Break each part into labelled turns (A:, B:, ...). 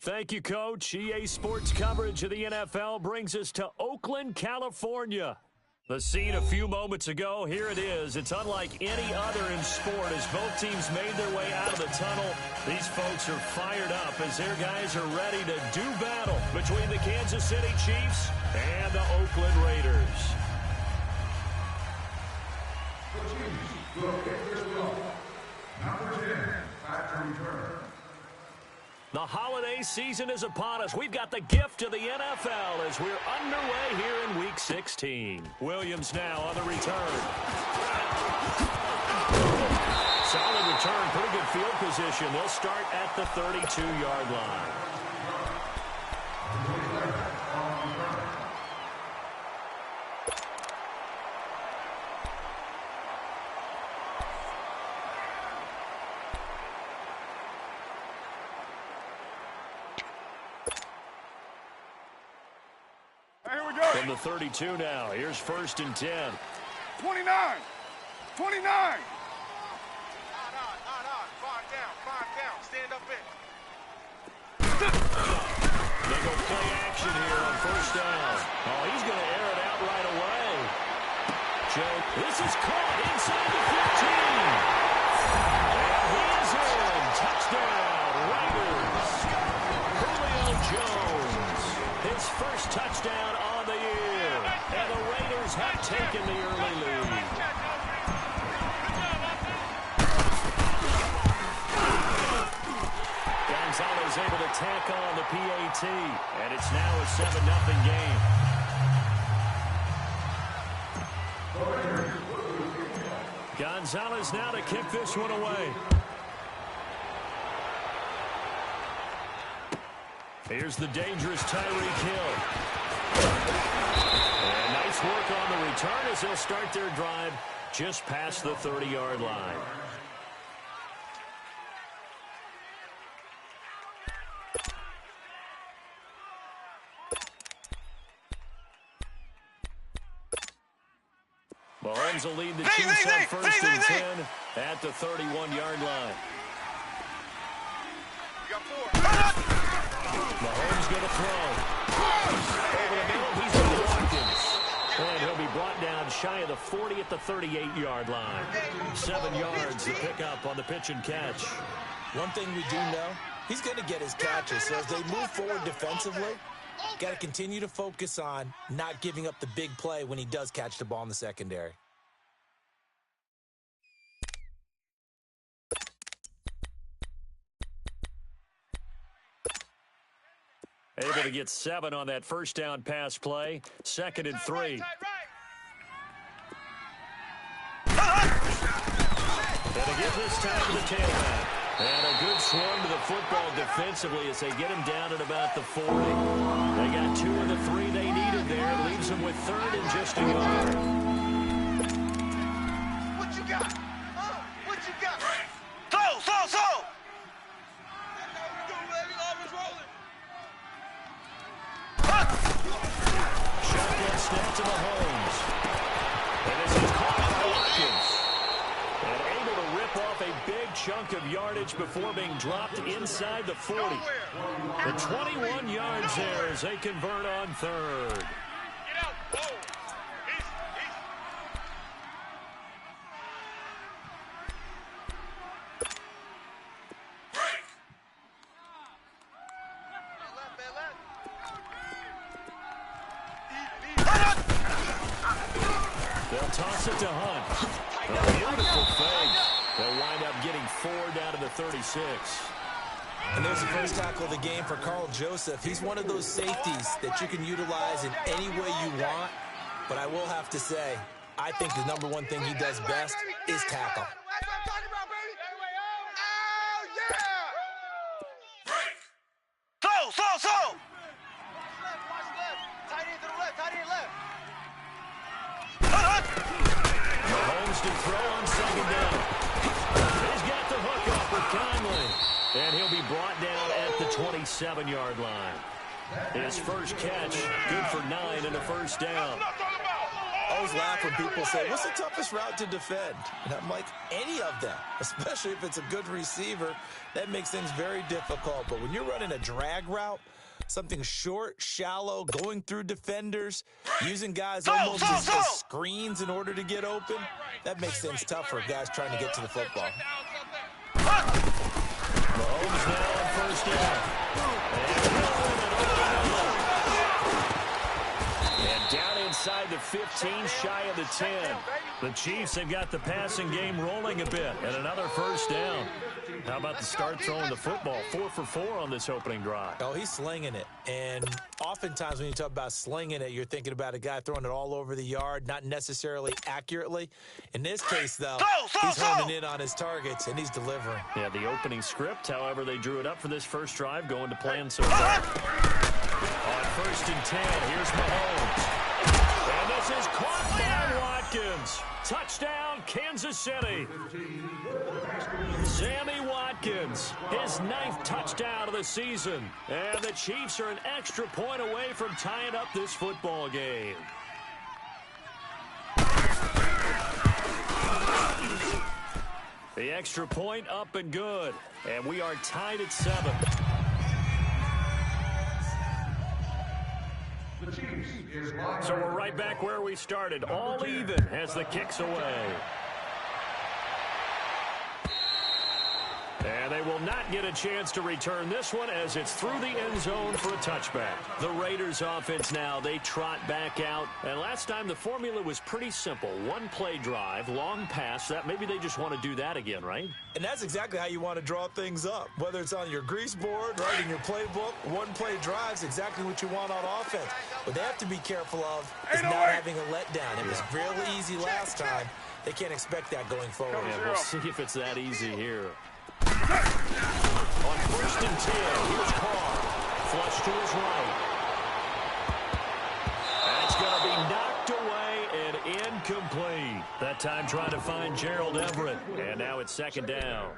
A: Thank you, Coach. EA Sports coverage of the NFL brings us to Oakland, California. The scene a few moments ago, here it is. It's unlike any other in sport as both teams made their way out of the tunnel. These folks are fired up as their guys are ready to do battle between the Kansas City Chiefs and the Oakland Raiders.
B: The Chiefs will get this ball. Number 10, back to return.
A: The holiday season is upon us. We've got the gift of the NFL as we're underway here in Week 16. Williams now on the return. Solid return, pretty good field position. They'll start at the 32-yard line. From the 32 now, here's 1st and 10.
C: 29! 29! Five down, stand up in.
A: They go play action here on 1st down. Oh, he's going to air it out right away. Joe, this is caught inside the 15. And he is in. Touchdown, Raiders. Julio Jones. His first touchdown on the year. And the Raiders have taken the early lead. Gonzalez able to tack on the PAT. And it's now a 7-0 game. Gonzalez now to kick this one away. Here's the dangerous Tyreek Hill. And nice work on the return as they'll start their drive just past the 30-yard line. Mahomes will lead the Chiefs on 1st and 10 at the 31-yard line.
C: You got 4.
A: Mahomes going to throw. Over the middle, he's going to Watkins. And he'll be brought down shy of the 40 at the 38-yard line. 7 yards to pick up on the pitch and catch.
D: One thing we do know, he's going to get his catches. So as they move forward defensively, got to continue to focus on not giving up the big play when he does catch the ball in the secondary.
A: Able to get 7 on that 1st down pass play. 2nd and 3. And again this time to the tailback. And a good swing to the football defensively as they get him down at about the 40. They got 2 of the 3 they needed there. Leaves them with 3rd and just a yard.
C: What you got? What you got? Throw!
A: Shotgun snap to Mahomes. And this is caught by Watkins. And able to rip off a big chunk of yardage before being dropped inside the 40. The 21 yards there as they convert on 3rd.
C: Get out! Whoa!
A: They'll toss it to Hunt. A beautiful fake. They'll wind up getting 4 down to the 36.
D: And there's the first tackle of the game for Carl Joseph. He's one of those safeties that you can utilize in any way you want. But I will have to say, I think the number one thing he does best is tackle.
C: That's what I'm talking about, baby! Oh, yeah! Throw! Watch left. Tight end to the left.
A: Mahomes to throw on 2nd down. He's got the hook up with Conley. And he'll be brought down at the 27-yard line. His first catch, good for 9 and a 1st down.
D: Oh, always laugh when people say, what's the toughest route to defend? And I'm like, any of them, especially if it's a good receiver. That makes things very difficult. But when you're running a drag route, something short, shallow, going through defenders, using guys almost as screens in order to get open, that makes things tough for guys trying to get to the football.
A: Mahomes now on first down. And down inside the 15, shy of the 10. The Chiefs have got the passing game rolling a bit, and another first down. How about the start throwing the football? 4 for 4 on this opening drive.
D: Oh, he's slinging it. And oftentimes when you talk about slinging it, you're thinking about a guy throwing it all over the yard, not necessarily accurately. In this case, though, he's honing in on his targets, and he's delivering.
A: Yeah, the opening script, however, they drew it up for this first drive, going to plan so far. On first and 10, here's Mahomes. And this is caught by Watkins. Touchdown, Kansas City. Sammy Watkins, his 9th touchdown of the season. And the Chiefs are an extra point away from tying up this football game. The extra point up and good. And we are tied at 7. So we're right back where we started. All even as the kick's away. And they will not get a chance to return this one as it's through the end zone for a touchback. The Raiders offense now, they trot back out. And last time the formula was pretty simple. One play drive, long pass. That maybe they just want to do that again, right?
D: And that's exactly how you want to draw things up. Whether it's on your grease board, right, in your playbook, one play drive is exactly what you want on offense. What they have to be careful of is not having a letdown. It was really easy last time. They can't expect that going forward.
A: Yeah, we'll see if it's that easy here. On first and 10, here's Carr. Flush to his right. That's going to be knocked away and incomplete. That time trying to find Gerald Everett. And now it's second down.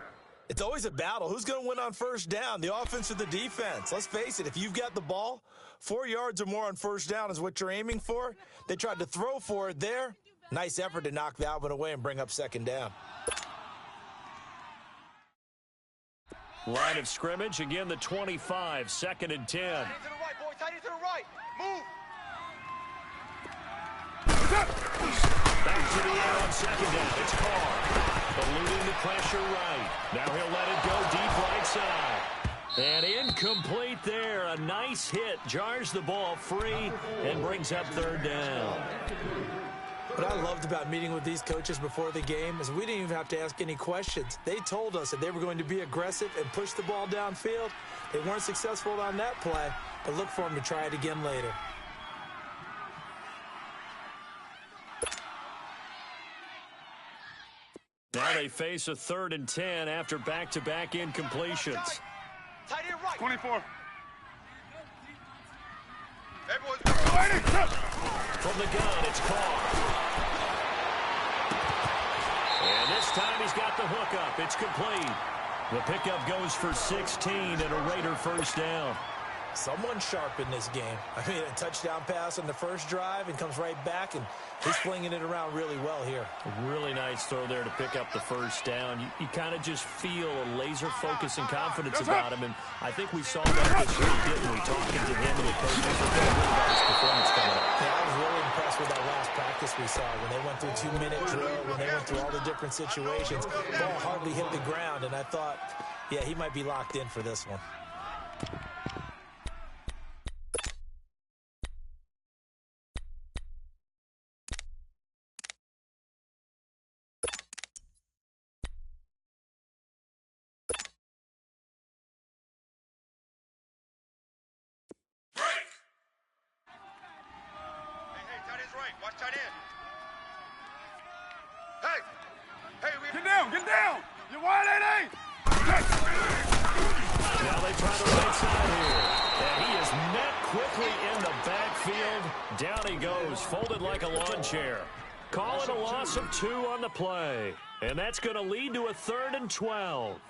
D: It's always a battle. Who's going to win on first down, the offense or the defense? Let's face it, if you've got the ball, 4 yards or more on first down is what you're aiming for. They tried to throw for it there. Nice effort to knock that one away and bring up second down.
A: Line of scrimmage, again the 25, second and 10.
C: Tight end to the right, boy. Tight end to the right. Move.
A: Back to the air on second down. It's Carr. Eluding the pressure right. Now he'll let it go deep right side. And incomplete there. A nice hit. Jars the ball free and brings up third down.
D: What I loved about meeting with these coaches before the game is we didn't even have to ask any questions. They told us that they were going to be aggressive and push the ball downfield. They weren't successful on that play, but look for them to try it again later.
A: Now they face a 3rd and 10 after back-to-back incompletions.
C: Tight end right.
B: 24.
C: Hey, boys.
A: From the gun, it's Carr. And this time he's got the hook up. It's complete. The pickup goes for 16 and a Raider first down.
D: Someone sharp in this game. I mean, a touchdown pass on the first drive and comes right back, and he's flinging it around really well here.
A: A really nice throw there to pick up the first down. You kind of just feel a laser focus and confidence about him, and I think we saw that this week, didn't we? Talking to him and the coaches about his performance coming up.
D: Yeah, I was really impressed with that last practice we saw when they went through 2-minute drill, when they went through all the different situations. Ball hardly hit the ground, and I thought, yeah, he might be locked in for this one.
C: Watch tight end. Hey! Hey,
B: Get down! Get down! You're wide 8-8!
A: Now they try the right side here. And he is met quickly in the backfield. Down he goes, folded like a lawn chair. Call it a loss of 2 on the play. And that's going to lead to a 3rd and 12.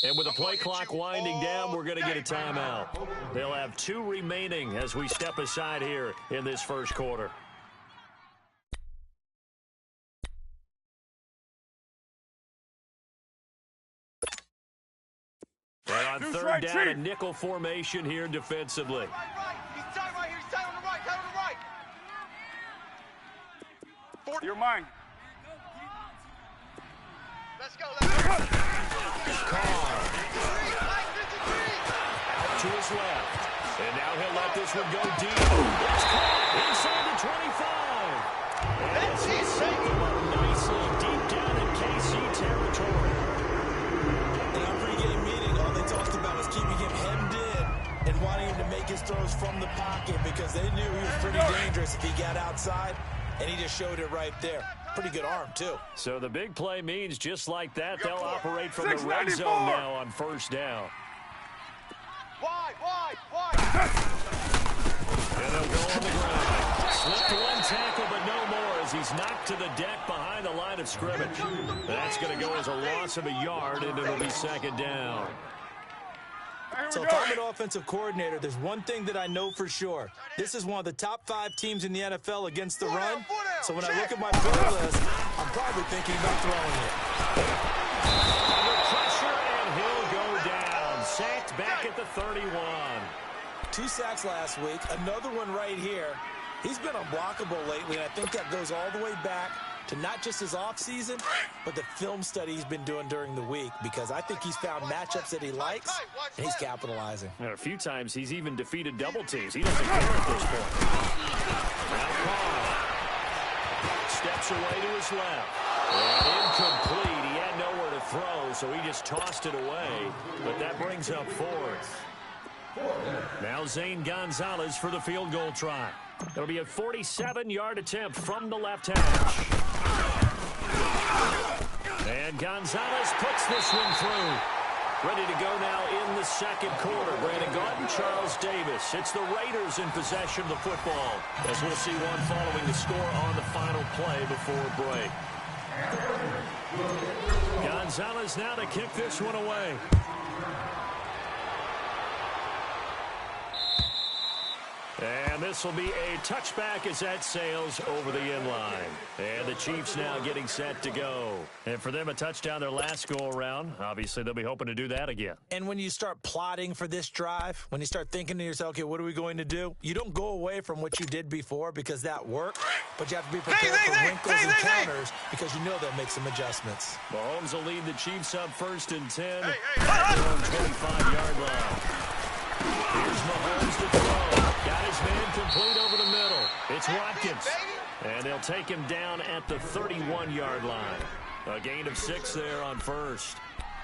A: And with the play clock winding down, we're going to get a timeout. They'll have 2 remaining as we step aside here in this first quarter. They're on third down and nickel formation here defensively.
C: Right. He's tight right here. He's tight on the right. Tight on the right.
E: You're mine.
C: Let's go. Let's go.
A: Carr out to his left. And now he'll let this one go deep. It's caught inside the 25. And
C: That's
A: he'll set him up nicely deep down in KC territory.
D: In our pregame meeting, all they talked about was keeping him hemmed in and wanting him to make his throws from the pocket because they knew he was pretty dangerous if he got outside, and he just showed it right there. Pretty good arm, too.
A: So the big play means just like that, they'll operate from the red zone now on first down.
C: Wide.
A: And they'll go on the ground. Slipped one tackle, but no more as he's knocked to the deck behind the line of scrimmage. That's going to go as a loss of a yard, and it'll be second down.
D: So if I'm an offensive coordinator, there's one thing that I know for sure. This is one of the top 5 teams in the NFL against the run. So when I look at my play list, I'm probably thinking about throwing it.
A: Under pressure, and he'll go down. Sacked back at the 31.
D: 2 sacks last week, another one right here. He's been unblockable lately, and I think that goes all the way back to not just his offseason, but the film study he's been doing during the week, because I think he's found matchups that he likes, and he's capitalizing.
A: And a few times he's even defeated double teams. He doesn't care at this point. Now Carr steps away to his left. And incomplete. He had nowhere to throw, so he just tossed it away. But that brings up fourth. Now Zane Gonzalez for the field goal try. It'll be a 47-yard attempt from the left hash. And Gonzalez puts this one through. Ready to go now in the second quarter. Brandon Garden, Charles Davis. It's the Raiders in possession of the football, as we'll see one following the score on the final play before break. Gonzalez now to kick this one away. And this will be a touchback as that sails over the end line. And the Chiefs now getting set to go. And for them, a touchdown their last go-around. Obviously, they'll be hoping to do that again.
D: And when you start plotting for this drive, when you start thinking to yourself, okay, what are we going to do? You don't go away from what you did before because that worked, but you have to be prepared for wrinkles and counters because you know they'll make some adjustments.
A: Mahomes will lead the Chiefs up 1st and 10 at their own 25-yard line. Here's Mahomes to throw. Got his man complete over the middle. It's Watkins. And they'll take him down at the 31-yard line. A gain of 6 there on first.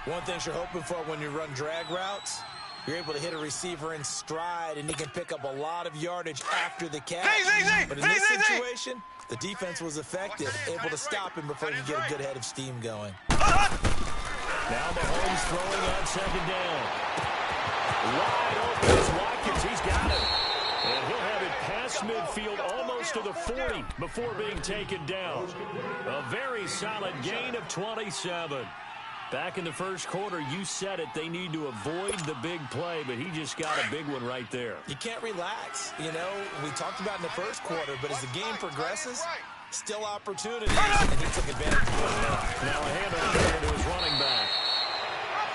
D: One thing you're hoping for when you run drag routes, you're able to hit a receiver in stride, and he can pick up a lot of yardage after the catch. But in this situation, the defense was effective, able to stop him before he could get a good head of steam going.
A: Now Mahomes throwing on second down. Wide open is Watkins. He's got it. And he'll have it past midfield almost to the 40 before being taken down. A very solid gain of 27. Back in the first quarter, you said it, they need to avoid the big play, but he just got a big one right there.
D: You can't relax. You know, we talked about in the first quarter, but as the game progresses, still opportunities, and he took advantage of it.
A: Now a handoff here to his running back.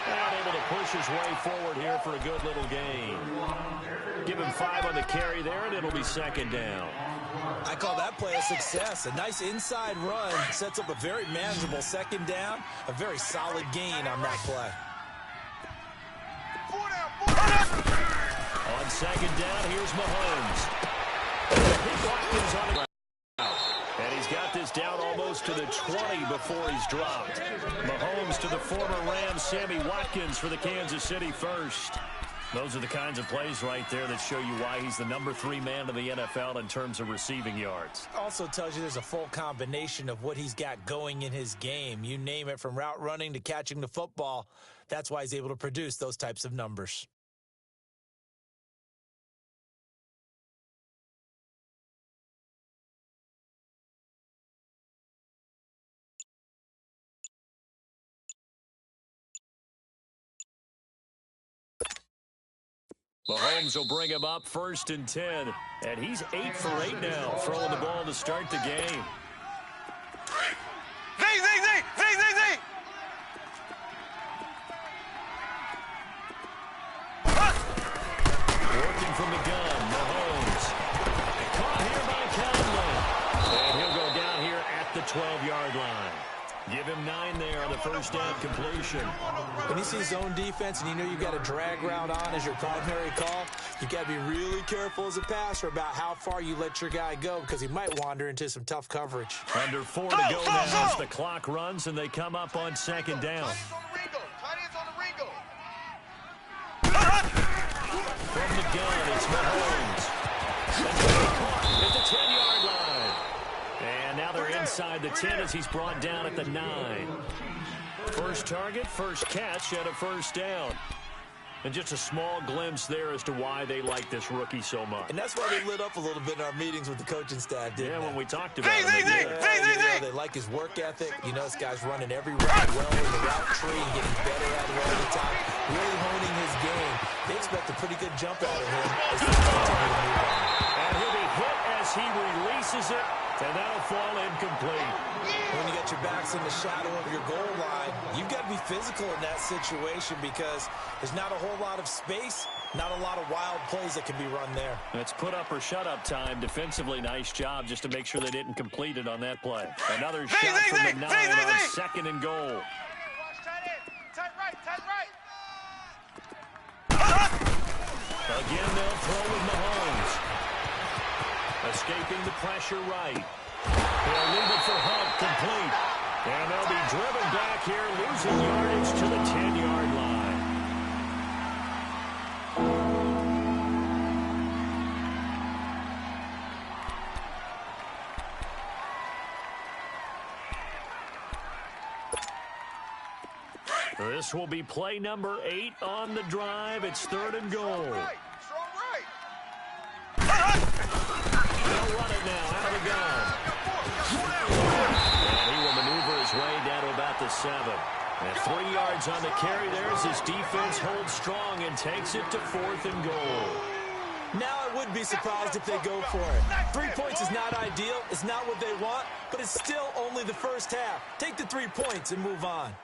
A: And able to push his way forward here for a good little gain. Give him 5 on the carry there, and it'll be second down.
D: I call that play a success. A nice inside run sets up a very manageable second down. A very solid gain on that play.
A: On second down, here's Mahomes. Hit Watkins on the and he's got this down almost to the 20 before he's dropped. Mahomes to the former Rams, Sammy Watkins for the Kansas City first. Those are the kinds of plays right there that show you why he's the number 3 man in the NFL in terms of receiving yards.
D: Also tells you there's a full combination of what he's got going in his game. You name it, from route running to catching the football. That's why he's able to produce those types of numbers.
A: Mahomes will bring him up 1st and 10. And he's 8 for 8 now, throwing the ball to start the game.
C: Z.
A: Working from the gun, Mahomes. Caught here by Conley. And he'll go down here at the 12-yard line. Give him 9 there on the first down completion.
D: When you see zone defense and you know you've got a drag route on as your primary call, you got to be really careful as a passer about how far you let your guy go because he might wander into some tough coverage.
A: Under 4 to go now as the clock runs and they come up on 2nd down. From the gun, it's Mahomes. At the 10-yard line. And now they're inside the 10 as he's brought down at the 9. First target, first catch, and a first down. And just a small glimpse there as to why they like this rookie so much.
D: And that's why they lit up a little bit in our meetings with the coaching staff, didn't they?
A: When we talked about him.
D: They like his work ethic. You know, this guy's running every route well in the route tree and getting better at it all the time. Really honing his game. They expect a pretty good jump out of him as they continue to move on.
A: And he'll be hit as he releases it, and that'll fall incomplete.
D: When you got your backs in the shadow of your goal line, you've got to be physical in that situation because there's not a whole lot of space, not a lot of wild plays that can be run there.
A: It's put up or shut up time. Defensively, nice job just to make sure they didn't complete it on that play. Another shot from the 9 on 2nd and goal. Again, they'll throw with Mahomes. Escaping the pressure right. They'll leave it for Hunt, complete. And they'll be driven back here, losing yardage to the 10-yard line. This will be play number 8 on the drive. It's 3rd and goal. They'll run it now out of the gun. And he will maneuver his way down to about the 7. And 3 yards on the carry there as his defense holds strong and takes it to 4th and goal.
D: Now I wouldn't be surprised if they go for it. 3 points is not ideal. It's not what they want, but it's still only the first half. Take the 3 points and move on.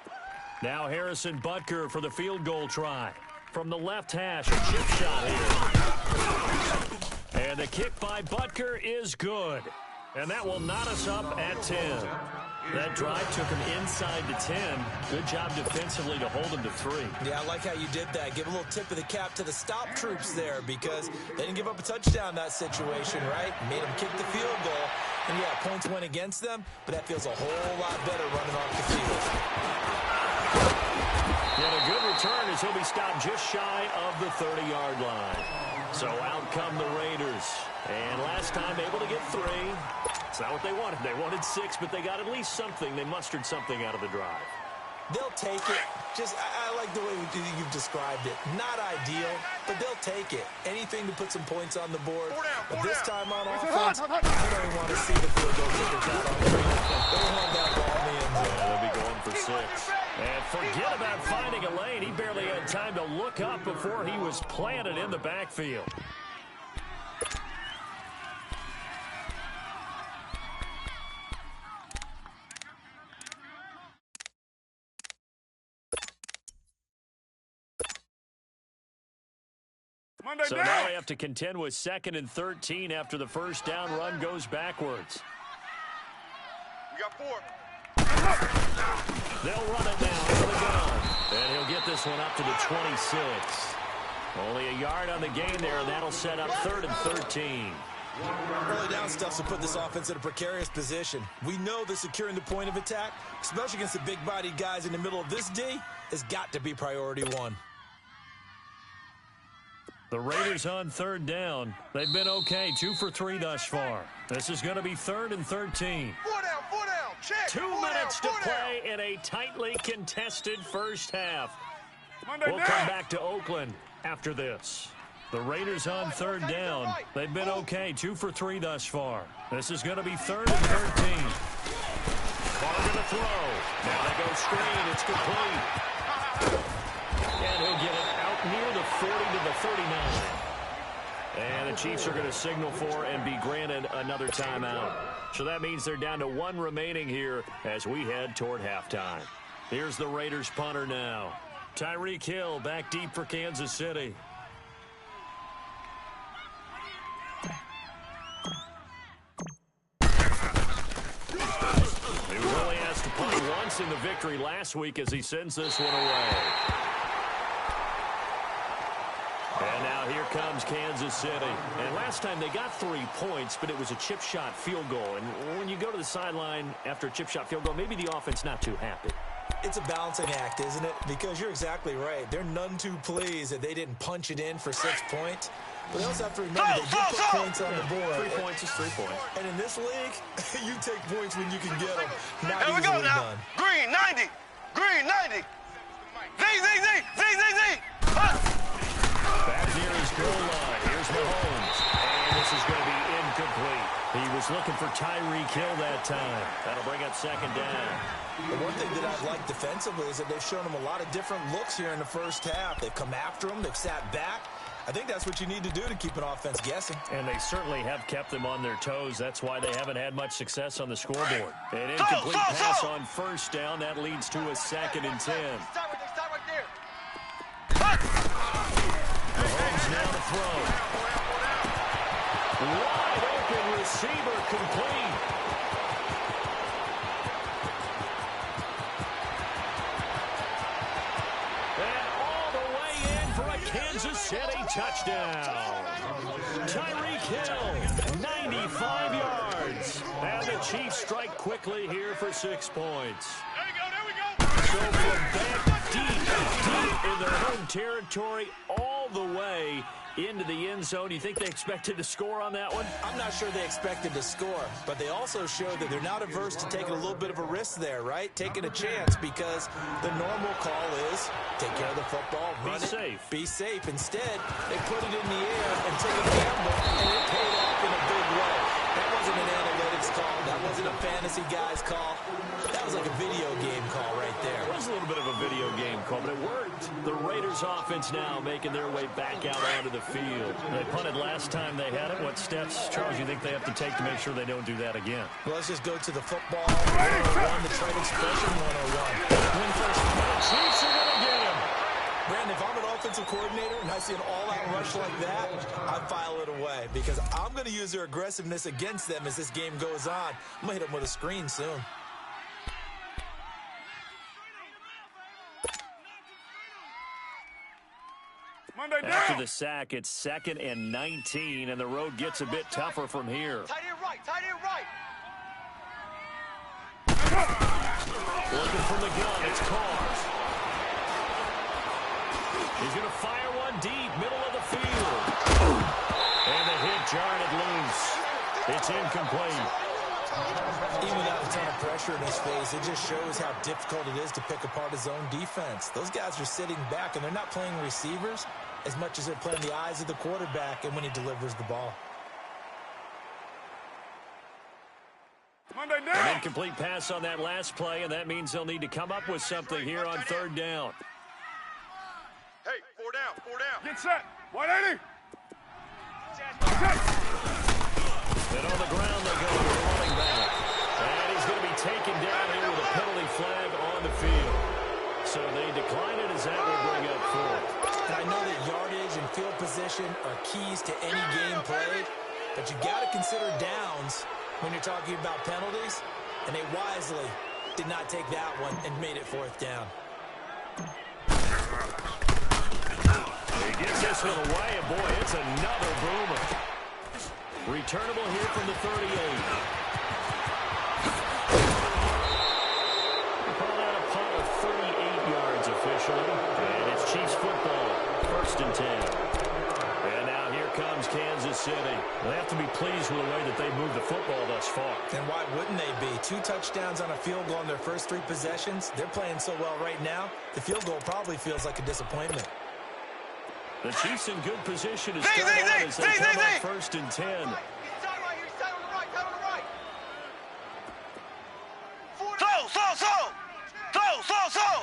A: Now Harrison Butker for the field goal try. From the left hash, a chip shot here. And the kick by Butker is good. And that will knot us up at 10. That drive took him inside the 10. Good job defensively to hold him to 3.
D: Yeah, I like how you did that. Give a little tip of the cap to the stop troops there because they didn't give up a touchdown in that situation, right? Made them kick the field goal. And, yeah, points went against them, but that feels a whole lot better running off the field.
A: And a good return as he'll be stopped just shy of the 30-yard line. So out come the Raiders. And last time able to get 3. It's not what they wanted. They wanted 6, but they got at least something. They mustered something out of the drive.
D: They'll take it. I like the way you've described it. Not ideal, but they'll take it. Anything to put some points on the board. But this time on offense, I don't even want to see the field goal kickers out on the field. They'll have that ball in the end zone.
A: Yeah, they'll be going for 6. And forget about finding a lane. He barely had time to look up before he was planted in the backfield. So now they have to contend with 2nd and 13 after the first down run goes backwards.
C: We got 4.
A: They'll run it now to the gun. And he'll get this one up to the 26. Only a yard on the gain there, and that'll set up 3rd and 13.
D: Early down stuff to put this offense in a precarious position. We know that securing the point of attack, especially against the big-bodied guys in the middle of this D, has got to be priority 1.
A: The Raiders on 3rd down. They've been okay, 2 for 3 thus far. This is going to be 3rd and 13.
C: 4 down, check.
A: 2 minutes to play in a tightly contested first half. We'll come back to Oakland after this. The Raiders on 3rd down. They've been okay, 2 for 3 thus far. This is going to be 3rd and 13. Carr going to throw. Now they go screen. It's complete. And he'll get it out near the 40 to the 39. And the Chiefs are going to signal for and be granted another timeout. So that means they're down to one remaining here as we head toward halftime. Here's the Raiders punter now. Tyreek Hill back deep for Kansas City. He was only asked to punt once in the victory last week as he sends this one away. And now here comes Kansas City. And last time they got 3 points, but it was a chip shot field goal. And when you go to the sideline after a chip shot field goal, maybe the offense not too happy.
D: It's a balancing act, isn't it? Because you're exactly right. They're none too pleased that they didn't punch it in for 6 points. But they also have to remember they did put points on the board.
A: 3 points is 3 points.
D: And in this league, you take points when you can get them. Not
C: Here we go
D: easily
C: now.
D: done.
C: Green, 90. Green, 90. Z.
A: Back near his goal line. Here's Mahomes. And this is going to be incomplete. He was looking for Tyreek Hill that time. That'll bring up second down.
D: The one thing that I've liked defensively is that they've shown them a lot of different looks here in the first half. They've come after them. They've sat back. I think that's what you need to do to keep an offense guessing.
A: And they certainly have kept them on their toes. That's why they haven't had much success on the scoreboard. An incomplete pass on first down. That leads to a 2nd and 10.
C: Stop right there.
A: Mahomes now to throw. Wide open receiver complete. And all the way in for a Kansas City touchdown. Tyreek Hill, 95 yards. And the Chiefs strike quickly here for 6 points. So from back deep in their home territory, all the way into the end zone. You think they expected to score on that one?
D: I'm not sure they expected to score, but they also showed that they're not averse to taking a little bit of a risk there, right? Taking a chance, because the normal call is take care of the football, run it, be safe. Instead, they put it in the air and took a gamble, and it paid off in a big way. That wasn't an analytics call. That wasn't a fantasy guy's call. That was like a video game call right there.
A: It was a little bit of a video game call, but it worked. The Raiders offense now making their way back out onto the field. They punted last time they had it. What steps, Charles, you think they have to take to make sure they don't do that again?
D: Well, let's just go to the football 101, the trade expression 101. Win first.
A: The Chiefs are going to get him.
D: Brandon, if I'm an offensive coordinator and I see an all-out rush like that, I file it away because I'm going to use their aggressiveness against them as this game goes on. I'm going to hit them with a screen soon.
A: After the sack, it's 2nd and 19, and the road gets a bit tougher from here.
C: Tight end right.
A: Looking from the gun, it's Carr. He's going to fire one deep, middle of the field. And the hit jarred it loose. It's incomplete.
D: Even without a ton of pressure in his face, it just shows how difficult it is to pick apart his own defense. Those guys are sitting back, and they're not playing receivers as much as they're playing the eyes of the quarterback and when he delivers the ball.
A: An incomplete pass on that last play, and that means they'll need to come up with something here on 3rd down.
C: Hey, 4 down.
B: Get set. 180.
A: And on the ground they go with a running back. And he's going to be taken down here with a penalty flag on the field. So they decline it as that will bring up 4th.
D: And I know that yardage and field position are keys to any game played, but you got to consider downs when you're talking about penalties, and they wisely did not take that one and made it 4th down.
A: He gets this one away, and boy, it's another boomer. Returnable here from the 38. We call that a punt of 38 yards officially, and it's Chiefs football, 1st and 10. And now here comes Kansas City. They have to be pleased with the way that they moved the football thus far.
D: And why wouldn't they be? 2 touchdowns on a field goal in their first 3 possessions. They're playing so well right now, the field goal probably feels like a disappointment.
A: The Chiefs in good position to start out as they come up 1st and 10.
C: Side right here. Side on the right. Slow.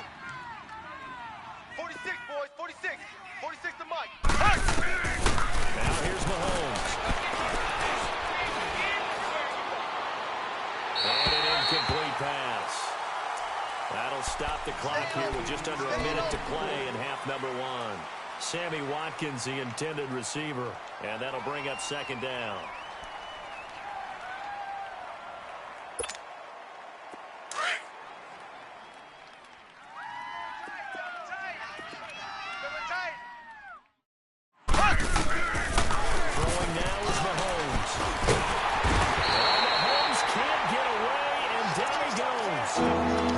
C: 46, boys. 46. 46 to Mike.
A: Now here's Mahomes. And an incomplete pass. That'll stop the clock here with just under a minute to play in half number one. Sammy Watkins, the intended receiver, and that'll bring up second down. Throwing now is Mahomes. And Mahomes can't get away, and down he goes.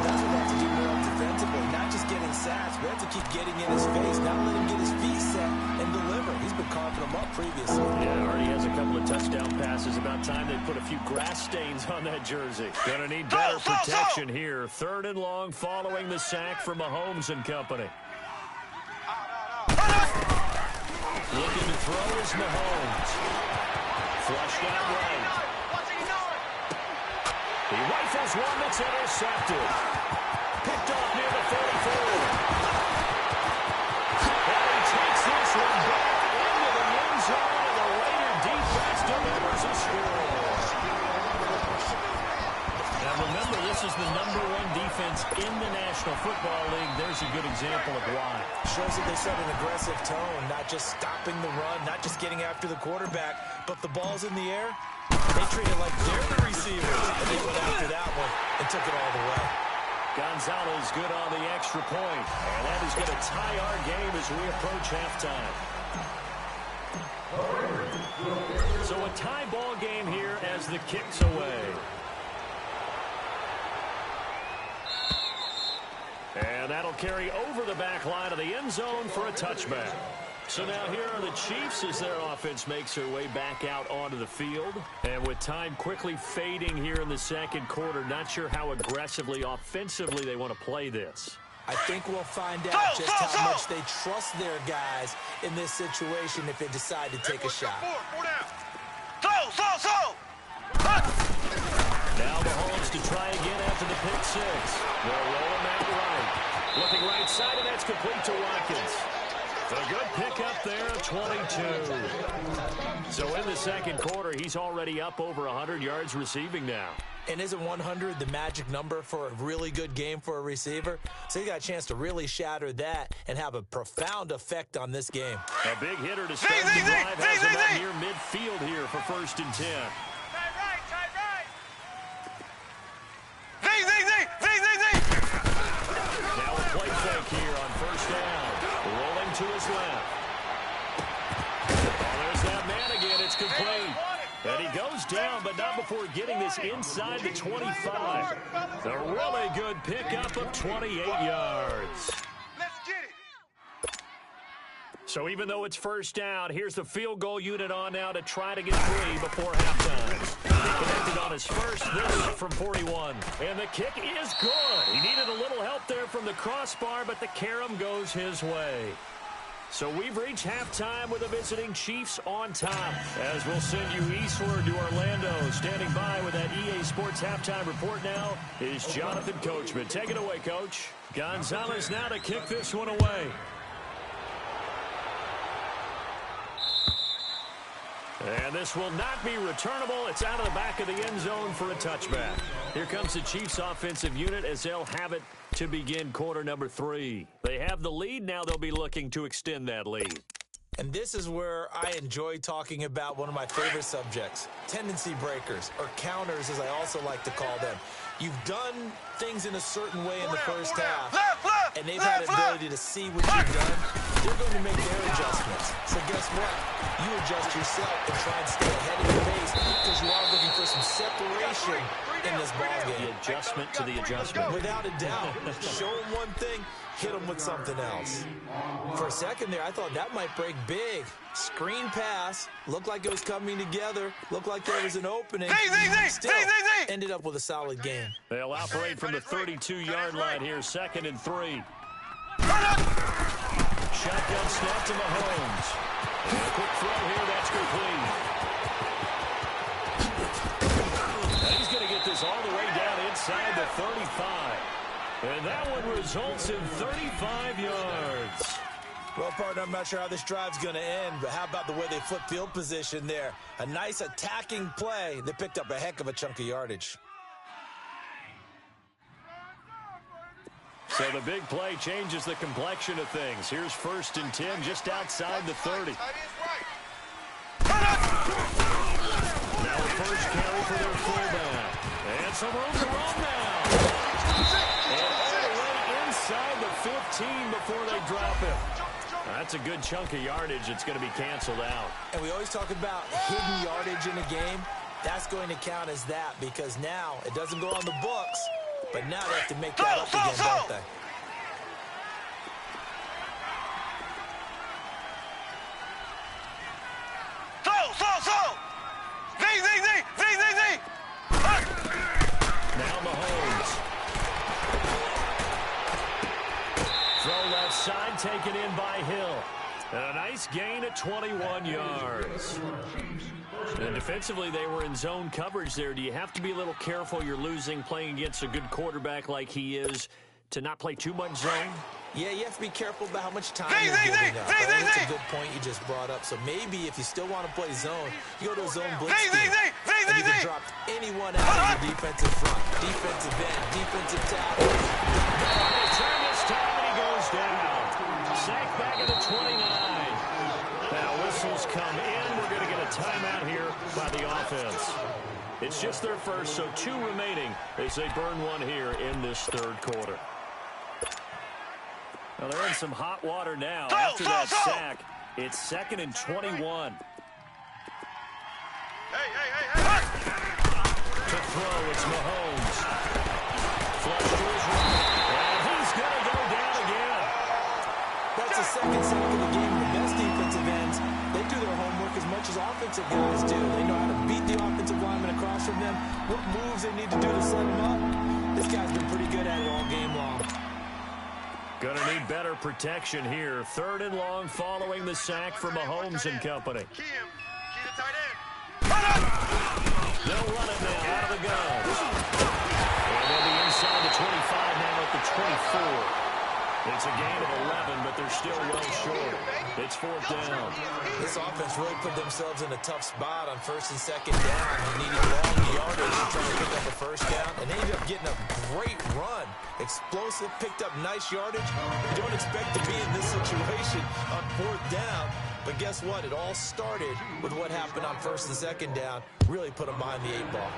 D: That's what they have to do more defensively, not just getting sacks, but have to keep getting in his face, not let him get his feet set and deliver. He's been coughing them up previously.
A: Yeah, already has a couple of touchdown passes. About time they put a few grass stains on that jersey. Gonna need better protection here. Third and long following the sack from Mahomes and company. Looking to throw is Mahomes. Flushed out right. He rifles one that's intercepted. Picked off near the 44. And he takes this one back into the end zone, and the Raider defense delivers a score. Now remember, this is the #1 defense in the National Football League. There's a good example of why.
D: Shows that they set an aggressive tone, not just stopping the run, not just getting after the quarterback, but the ball's in the air. They treat it like they're the receivers, and they went after that one and took it all the way.
A: Gonzalez good on the extra point, and that is going to tie our game as we approach halftime. So a tie ball game here as the kick's away. And that'll carry over the back line of the end zone for a touchback. So now here are the Chiefs as their offense makes their way back out onto the field. And with time quickly fading here in the second quarter, not sure how aggressively, offensively they want to play this.
D: I think we'll find out just how much they trust their guys in this situation if they decide to take a shot.
A: Now Mahomes to try again after the pick six. They'll roll him out right. Looking right side, and that's complete to Watkins. A good pick up there, 22. So in the second quarter, he's already up over 100 yards receiving now.
D: And isn't 100 the magic number for a really good game for a receiver? So he got a chance to really shatter that and have a profound effect on this game.
A: A big hitter to start the drive has him out near midfield here for 1st and 10. Now a play fake here on 1st down. Rolling to his left. Oh, there's that man again. It's complete. And he goes down, but not before getting this inside the 25. A really good pickup of 28 yards.
C: Let's get it.
A: So even though it's 1st down, here's the field goal unit on now to try to get 3 before halftime. He connected on his first, this from 41. And the kick is good. He needed a little help there from the crossbar, but the carom goes his way. So we've reached halftime with the visiting Chiefs on top. As we'll send you eastward to Orlando. Standing by with that EA Sports halftime report now is Jonathan Coachman. Take it away, Coach. Gonzalez now to kick this one away. And this will not be returnable. It's out of the back of the end zone for a touchback. Here comes the Chiefs offensive unit as they'll have it to begin quarter number 3. They have the lead. Now they'll be looking to extend that lead.
D: And this is where I enjoy talking about one of my favorite subjects, tendency breakers, or counters as I also like to call them. You've done things in a certain way in the first half, and they've had the ability to see what you've done. They're going to make their adjustments. So guess what? You adjust yourself and try and stay ahead of the pace because you are looking for some separation in this ballgame.
A: The adjustment to the adjustment.
D: Without a doubt. Show them one thing, hit them with something else. For a second there, I thought that might break big. Screen pass, looked like it was coming together, looked like there was an opening. Still, ended up with a solid game.
A: They'll operate from the 32-yard line here, 2nd and 3. Shotgun snap to Mahomes. And a quick throw here, that's complete. And he's going to get this all the way down inside the 35. And that one results in 35 yards.
D: Well, partner, I'm not sure how this drive's going to end, but how about the way they flip field position there? A nice attacking play. They picked up a heck of a chunk of yardage.
A: So the big play changes the complexion of things. Here's 1st and 10 just outside the 30. Now a first carry for their fullback. And some room to run now. And all the way inside the 15 before they drop it. That's a good chunk of yardage. It's going to be canceled out.
D: And we always talk about hidden yardage in a game. That's going to count as that because now it doesn't go on the books, but now they have to make that up again, don't they?
A: Now Mahomes. Throw left side, taken in by Hill. And a nice gain at 21 yards. And defensively, they were in zone coverage there. Do you have to be a little careful? You're losing playing against a good quarterback like he is to not play too much zone?
D: Yeah, you have to be careful about how much time you're giving up. That's a good point you just brought up. So maybe if you still want to play zone, you go to a zone blitz scheme. And you can drop anyone out of your defensive front. Defensive end, defensive tackle.
A: Turn this time and he goes down. Sack back at the 29. Now whistles come in. We're going to get a timeout here by the offense. It's just their first, so 2 remaining as they burn one here in this 3rd quarter. Well, they're in some hot water now after that sack. It's 2nd and 21. To throw, it's Mahomes. Flush to his right, and he's going to go down again.
D: That's the 2nd sack of the game. The best defensive ends, they do their homework as much as offensive guys do. They know how to beat the offensive lineman across from them, what moves they need to do to set them up. This guy's been pretty good at it all game long.
A: Gonna need better protection here. 3rd and long following the sack from Mahomes and company. They'll run it now out of the gun. And they'll be inside the 25 now at the 24. It's a gain of 11, but they're still well short. It's 4th down.
D: This offense really put themselves in a tough spot on 1st and 2nd down. They needed long yardage to try to pick up a 1st down, and they ended up getting a great run. Explosive, picked up nice yardage. You don't expect to be in this situation on 4th down, but guess what? It all started with what happened on 1st and 2nd down. Really put them behind the 8 ball.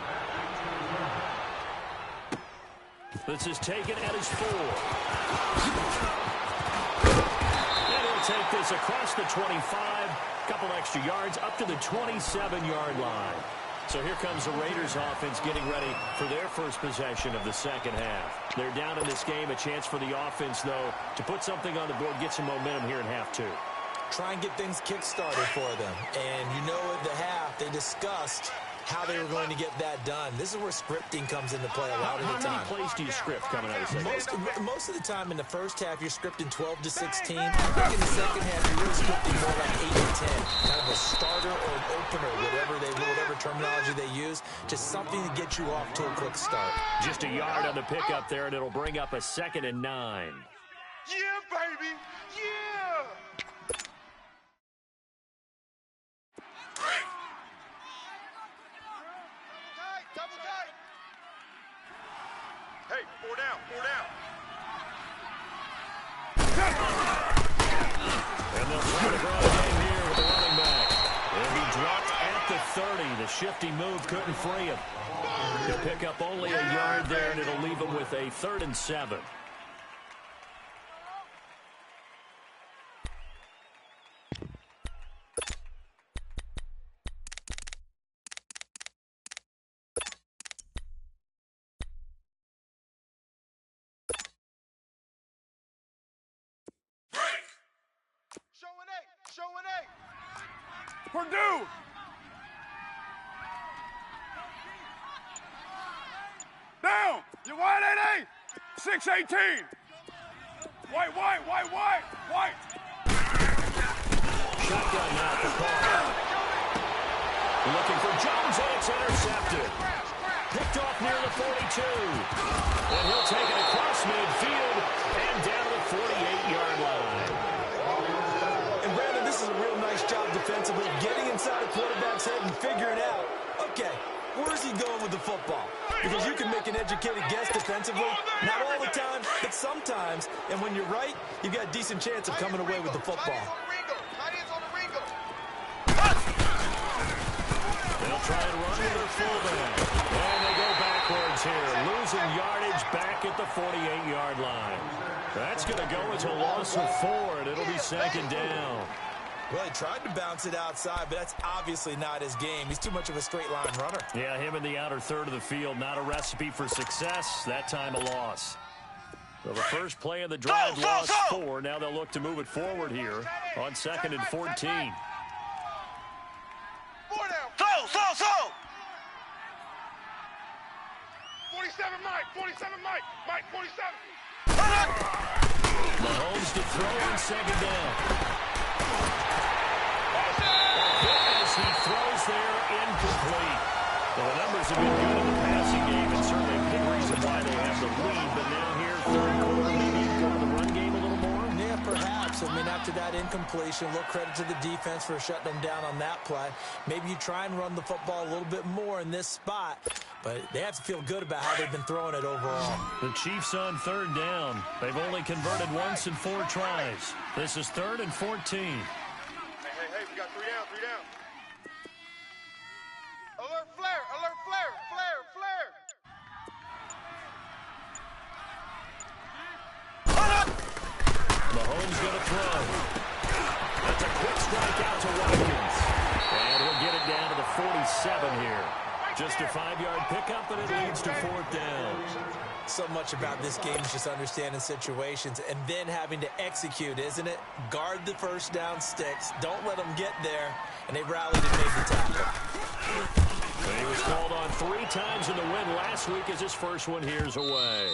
A: This is taken at his 4. And he'll take this across the 25. Couple extra yards up to the 27-yard line. So here comes the Raiders offense getting ready for their first possession of the 2nd half. They're down in this game. A chance for the offense, though, to put something on the board, get some momentum here in half 2.
D: Try and get things kick-started for them. And you know at the half, they discussed how they were going to get that done. This is where scripting comes into play a lot of the time.
A: How many plays do you script coming out of the second?
D: Most of the time in the first half, you're scripting 12 to 16. I think in the second half, you're really scripting more like 8 to 10. Kind of a starter or an opener, whatever terminology they use. Just something to get you off to a quick start.
A: Just a yard on the pickup there, and it'll bring up a 2nd and 9.
C: Yeah, baby. Yeah. Double tight. Hey, 4 down.
A: And they'll try to draw a game here with the running back. He'll be dropped at the 30. The shifty move couldn't free him. He'll pick up only a yard there, and it'll leave him with a 3rd and 7.
C: Showing eight.
E: Purdue. Down. You wide 8-8. 6-18. White.
A: Shotgun now for Paul. Looking for Jones, and it's intercepted. Picked off near the 42. And he'll take it across midfield and down to the 48-yard line.
D: capable of getting inside a quarterback's head and figuring out, okay, where's he going with the football? Because you can make an educated guess defensively, not all the time, but sometimes. And when you're right, you've got a decent chance of coming away with the football.
A: They'll try and run with their fullback. And they go backwards here, losing yardage back at the 48-yard line. That's going to go as a loss of 4, and it'll be second down.
D: Well, he tried to bounce it outside, but that's obviously not his game. He's too much of a straight-line runner.
A: Yeah, him in the outer third of the field, not a recipe for success. That time a loss. So the first play of the drive lost 4. Now they'll look to move it forward here on 2nd and 14.
C: 4 down. Go. 47, Mike. 47, Mike. Mike, 47.
A: Mahomes to throw on second down. As he throws there, incomplete. Well, the numbers have been good in the passing game, and certainly a big reason why they have the lead. But now here, third quarter, maybe go to the run game a little more?
D: Yeah, perhaps. I mean, after that incompletion, a little credit to the defense for shutting them down on that play. Maybe you try and run the football a little bit more in this spot. But they have to feel good about how they've been throwing it overall.
A: The Chiefs on third down. They've only converted once in 4 tries. This is 3rd and 14.
C: Hey, we got 3 down, 3 down. Alert flare, flare.
A: Mahomes going to throw. That's a quick strike out to Watkins. And he'll get it down to the 47 here. Just a 5-yard pickup, and it leads to 4th down.
D: So much about this game is just understanding situations and then having to execute, isn't it? Guard the first down sticks. Don't let them get there. And they rallied and made the tackle.
A: He was called on 3 times in the win last week as his first one here's away.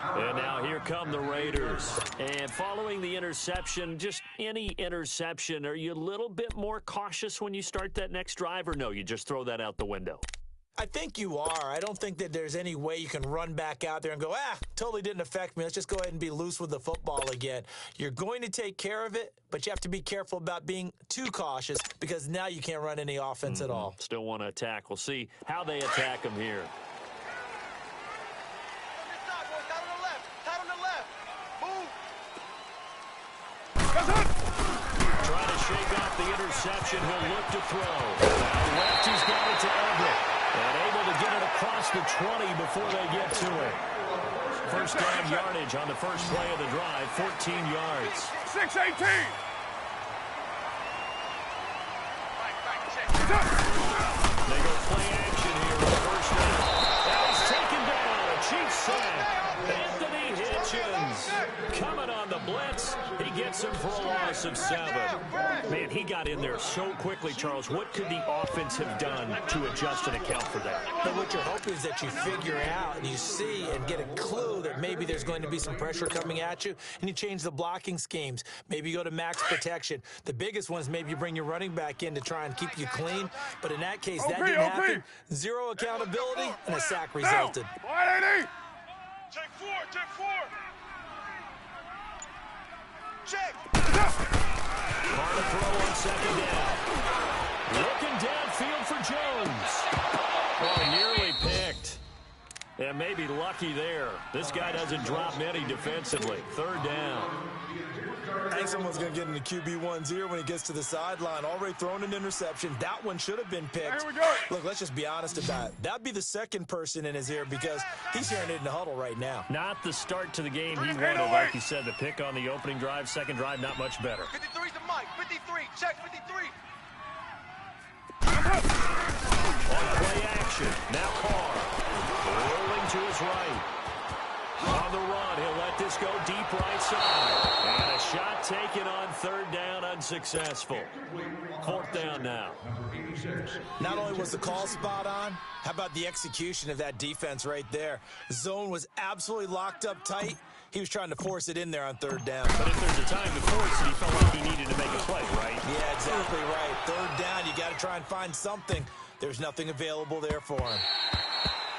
A: And now here come the Raiders. And following the interception, just any interception, are you a little bit more cautious when you start that next drive, or no, you just throw that out the window?
D: I think you are. I don't think that there's any way you can run back out there and go, totally didn't affect me. Let's just go ahead and be loose with the football again. You're going to take care of it, but you have to be careful about being too cautious because now you can't run any offense at all.
A: Still want to attack. We'll see how they attack him here. Trying to shake off the interception. He'll look to throw. Now left, he's got it to Everett. And able to get it across the 20 before they get to it. First down yardage on the first play of the drive, 14 yards.
E: 6-18.
A: They go play action here on the first down. That is taken down. A Chiefs sack. Anthony Hitchens coming on the blitz. He gets him for a loss of 7. Man, he got in there so quickly, Charles. What could the offense have done to adjust and account for that?
D: But what you're hoping is that you figure out and you see and get a clue that maybe there's going to be some pressure coming at you, and you change the blocking schemes. Maybe you go to max protection. The biggest one is maybe you bring your running back in to try and keep you clean. But in that case, that didn't happen. 0 accountability, and a sack resulted.
C: Check 4, check 4. Check.
A: Hard to throw on second down. Looking downfield for Jones. Oh, nearly picked. And maybe lucky there. This guy doesn't drop many defensively. 3rd down.
D: I think someone's going to get into QB1-0 when he gets to the sideline. Already thrown an interception. That one should have been picked.
E: Here we go.
D: Look, let's just be honest about it. That'd be the second person in his ear because he's hearing it in the huddle right now.
A: Not the start to the game he wanted. Like you said, the pick on the opening drive, second drive, not much better.
C: 53's to Mike. 53. Check 53.
A: On play action. Now Carr. Rolling to his right. On the run, he'll let this go deep right side. And a shot taken on 3rd down, unsuccessful. 4th down now.
D: Not only was the call spot on, how about the execution of that defense right there? The zone was absolutely locked up tight. He was trying to force it in there on 3rd down.
A: But if there's a time to force it, he felt like he needed to make a play, right?
D: Yeah, exactly right. 3rd down, you got to try and find something. There's nothing available there for him.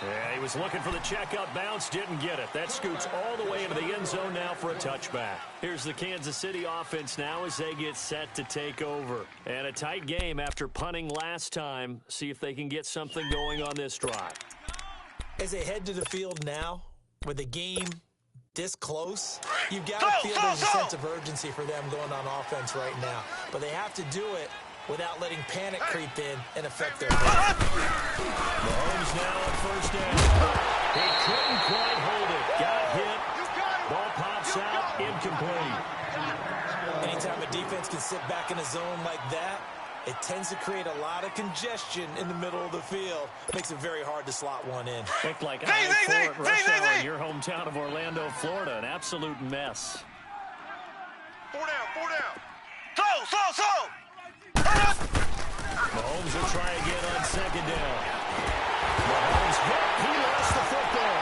A: Yeah, he was looking for the checkup bounce, didn't get it. That scoots all the way into the end zone now for a touchback. Here's the Kansas City offense now as they get set to take over. And a tight game after punting last time. See if they can get something going on this drive.
D: As they head to the field now, with the game this close, you've got to feel there's a sense of urgency for them going on offense right now. But they have to do it without letting panic creep in and affect their play.
A: Mahomes now on first down. He couldn't quite hold it. Got hit. Ball pops out. Incomplete.
D: Anytime a defense can sit back in a zone like that, it tends to create a lot of congestion in the middle of the field. Makes it very hard to slot one in.
A: Looked like I-4 at rush hour in your hometown of Orlando, Florida. An absolute mess.
C: 4 down. Slow.
A: Mahomes will try again on second down. Mahomes hit. He lost the football.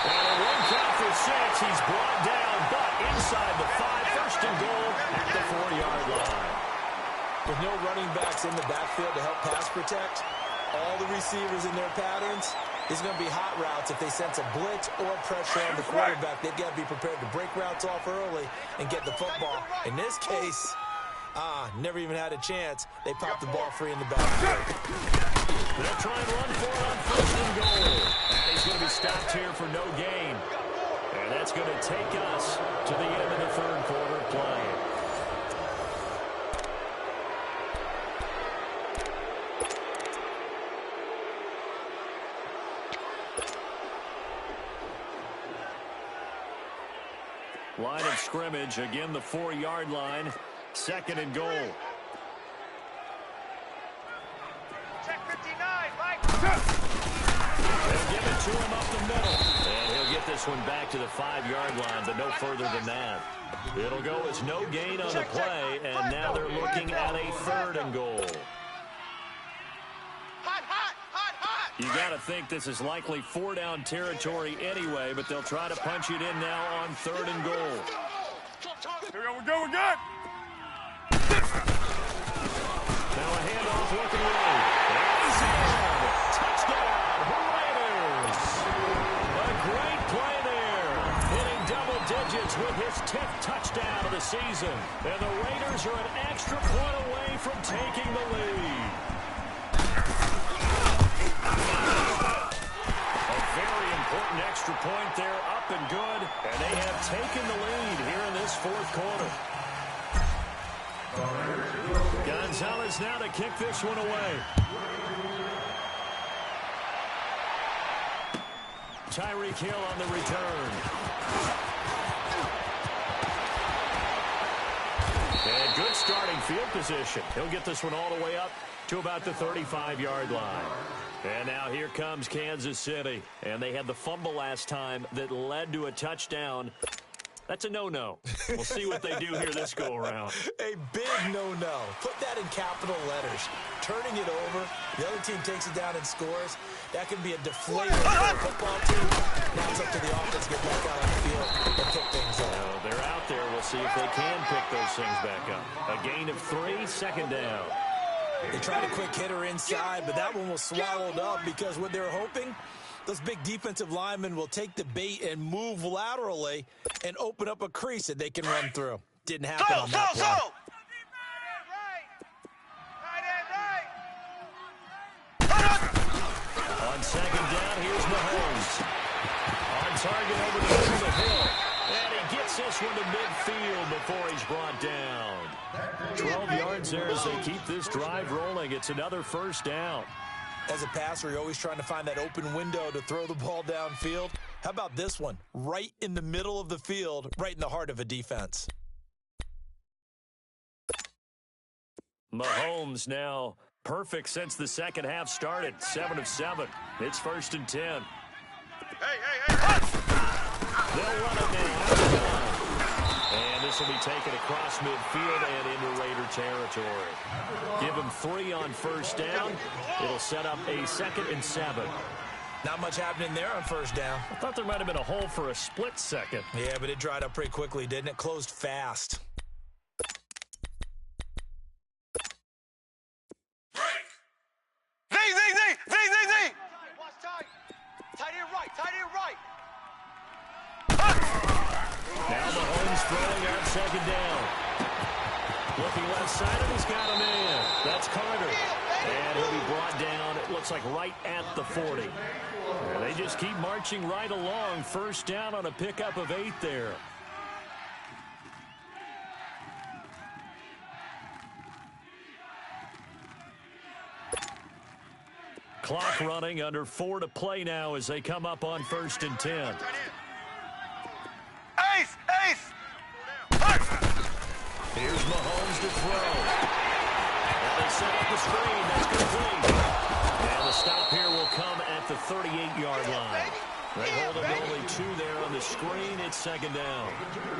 A: And a 1 count for 6. He's brought down, but inside the 5. First and goal at the 4-yard line.
D: With no running backs in the backfield to help pass protect, all the receivers in their patterns, there's going to be hot routes if they sense a blitz or pressure on the quarterback. They've got to be prepared to break routes off early and get the football. In this case, never even had a chance. They popped the ball free in the backfield.
A: They'll try and run for it on first and goal. And he's going to be stopped here for no gain. And that's going to take us to the end of the third quarter play. Line of scrimmage, again the 4-yard line, second and goal.
C: Check 59, Mike.
A: They'll give it to him up the middle. And he'll get this one back to the 5-yard line, but no further than that. It'll go as no gain on the play, and now they're looking at a third and goal. You got to think this is likely 4-down territory anyway, but they'll try to punch it in now on third and goal.
E: Here we go, we're good.
A: Now a handoff looking right. He's in. Touchdown, Raiders. A great play there. Hitting double digits with his 10th touchdown of the season. And the Raiders are an extra point away from taking the lead. Very important extra point there, up and good, and they have taken the lead here in this fourth quarter. Gonzalez now to kick this one away. Tyreek Hill on the return. And good starting field position. He'll get this one all the way up to about the 35-yard line. And now here comes Kansas City. And they had the fumble last time that led to a touchdown. That's a no-no. We'll see what they do here this go-around.
D: A big no-no. Put that in capital letters. Turning it over, the other team takes it down and scores. That can be a deflator for the football team. Now it's up to the offense to get back out on the field and pick things up.
A: Well, they're out there. We'll see if they can pick those things back up. A gain of 3, second down.
D: They tried a quick hitter inside, but that one was swallowed up because what they're hoping, those big defensive linemen will take the bait and move laterally and open up a crease that they can run through. Didn't happen on that play.
A: On second down, here's Mahomes. On target over the middle of the hill. And he gets this one to midfield before he's brought down. 12 yards there as they keep this drive rolling. It's another first down.
D: As a passer, you're always trying to find that open window to throw the ball downfield. How about this one? Right in the middle of the field, right in the heart of a defense.
A: Mahomes now perfect since the second half started. 7 of 7. It's first and 10.
C: Hey.
A: They'll run it now. And this will be taken across midfield and into Raider territory. Give him 3 on first down. It'll set up a 2nd and 7.
D: Not much happening there on first down.
A: I thought there might have been a hole for a split second.
D: Yeah, but it dried up pretty quickly, didn't it? Closed fast.
C: Z.
A: second down. Looking left side, and he's got a man. That's Carter. And he'll be brought down, it looks like right at the 40. And they just keep marching right along. First down on a pickup of 8 there. Clock running, under 4 to play now as they come up on 1st and 10.
C: Ace! Ace!
A: Here's Mahomes to throw. And they set up the screen. That's complete. And the stop here will come at the 38-yard line. They hold it to only 2 there on the screen. It's second down.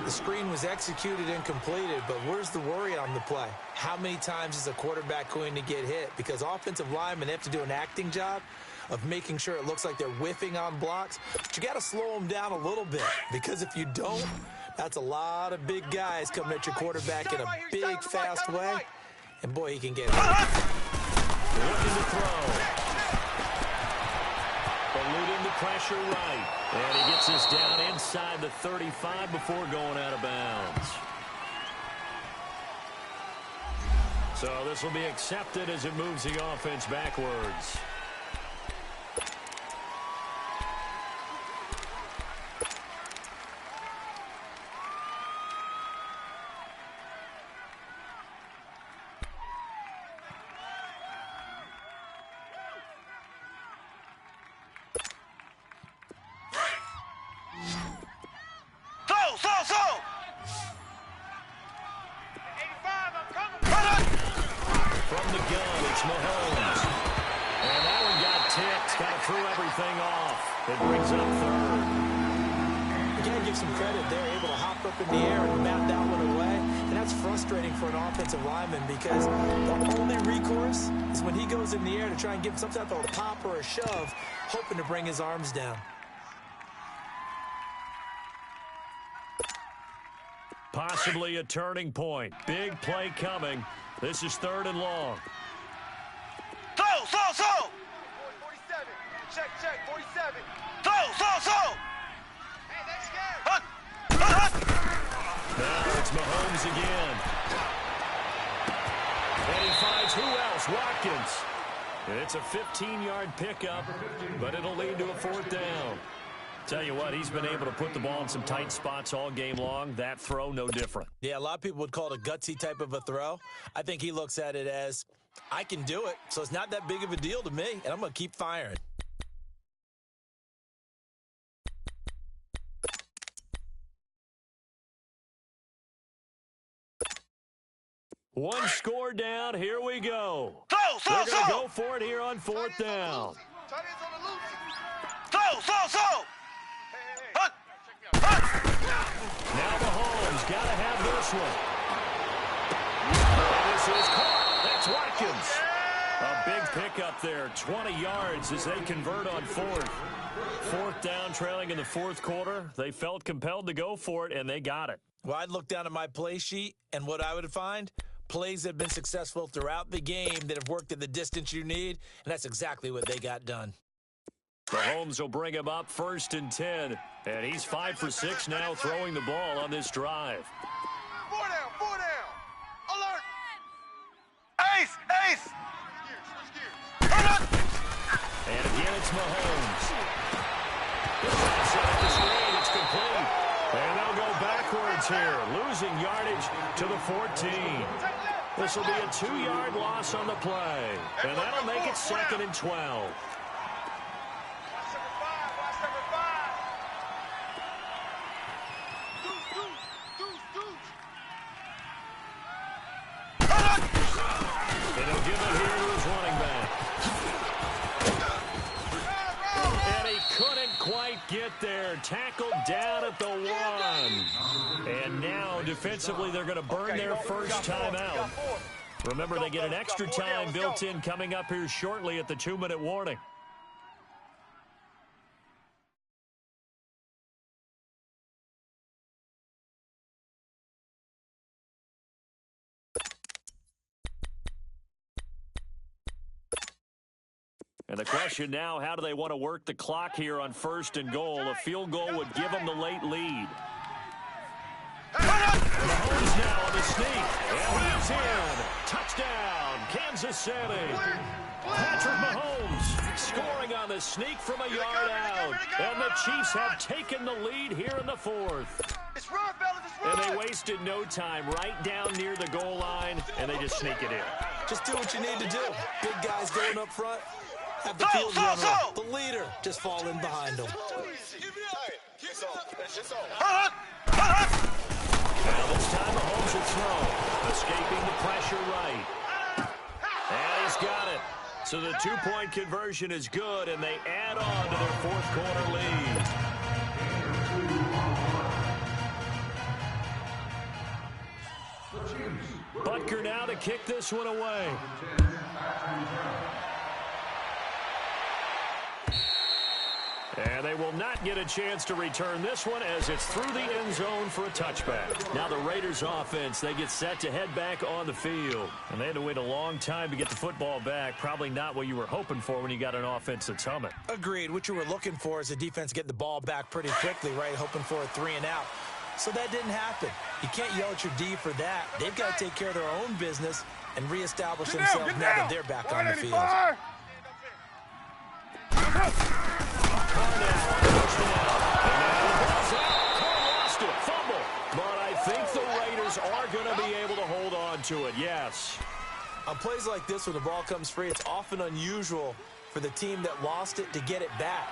D: The screen was executed and completed, but where's the worry on the play? How many times is a quarterback going to get hit? Because offensive linemen have to do an acting job of making sure it looks like they're whiffing on blocks. But you got to slow them down a little bit, because if you don't, that's a lot of big guys coming at your quarterback in a big, fast way. And, boy, he can get hit.
A: Looking to throw. Eluding the pressure right. And he gets this down inside the 35 before going out of bounds. So this will be accepted as it moves the offense backwards. From the gun, it's Mahomes. And that one got tipped, kind of threw everything off. It brings up 3rd.
D: You got to give some credit. They're able to hop up in the air and bat that one away. And that's frustrating for an offensive lineman, because the only recourse is when he goes in the air to try and give some type of a pop or a shove, hoping to bring his arms down.
A: Possibly a turning point. Big play coming. This is 3rd and long.
C: Throw! 47. Check, 47. Throw! Hey, that's scared.
A: Now it's Mahomes again. And he finds who else? Watkins. It's a 15-yard pickup, but it'll lead to a 4th down. Tell you what, he's been able to put the ball in some tight spots all game long. That throw, no different.
D: Yeah, a lot of people would call it a gutsy type of a throw. I think he looks at it as, I can do it, so it's not that big of a deal to me, and I'm going to keep firing.
A: One score down. Here we go.
C: Throw!
A: They're going to go for it here on 4th down.
C: Throw!
A: Now Mahomes got to have this one. And this is caught. That's Watkins. A big pickup there, 20 yards as they convert on 4th. 4th down, trailing in the 4th quarter. They felt compelled to go for it, and they got it.
D: Well, I'd look down at my play sheet, and what I would find, plays that have been successful throughout the game that have worked at the distance you need, and that's exactly what they got done.
A: Mahomes will bring him up 1st and 10. And he's 5 for 6 now throwing the ball on this drive.
C: 4 down. Alert. Ace!
A: And again, it's Mahomes. Set up the screen. It's complete. And they'll go backwards here, losing yardage to the 14. This will be a 2-yard loss on the play. And that'll make it 2nd and 12. Get there, tackled down at the 1. And now defensively they're going to burn their first time out. Remember, they get an extra time built in coming up here shortly at the 2-minute warning. And the question now, how do they want to work the clock here on 1st and goal? A field goal would give them the late lead. Mahomes sneak. And he's in. Touchdown, Kansas City. Patrick Mahomes scoring on the sneak from a yard out. And the Chiefs have taken the lead here in the fourth.
C: It's run, fellas, it's run.
A: And they wasted no time right down near the goal line, and they just sneak it in.
D: Just do what you need to do. Big guys going up front. Have the field runner, the leader, just fall in behind them.
A: Now this time Mahomes will throw. Escaping the pressure right. And he's got it. So the two-point conversion is good, and they add on to their fourth-quarter lead. Butker now to kick this one away. And they will not get a chance to return this one as it's through the end zone for a touchback. Now the Raiders offense, they get set to head back on the field. And they had to wait a long time to get the football back. Probably not what you were hoping for when you got an offense that's humming.
D: Agreed. What you were looking for is a defense getting the ball back pretty quickly, right? Hoping for a 3-and-out. So that didn't happen. You can't yell at your D for that. They've got to take care of their own business and reestablish themselves now that they're back on the field.
A: But I think the Raiders are going to be able to hold on to it, yes.
D: On plays like this when the ball comes free, it's often unusual for the team that lost it to get it back.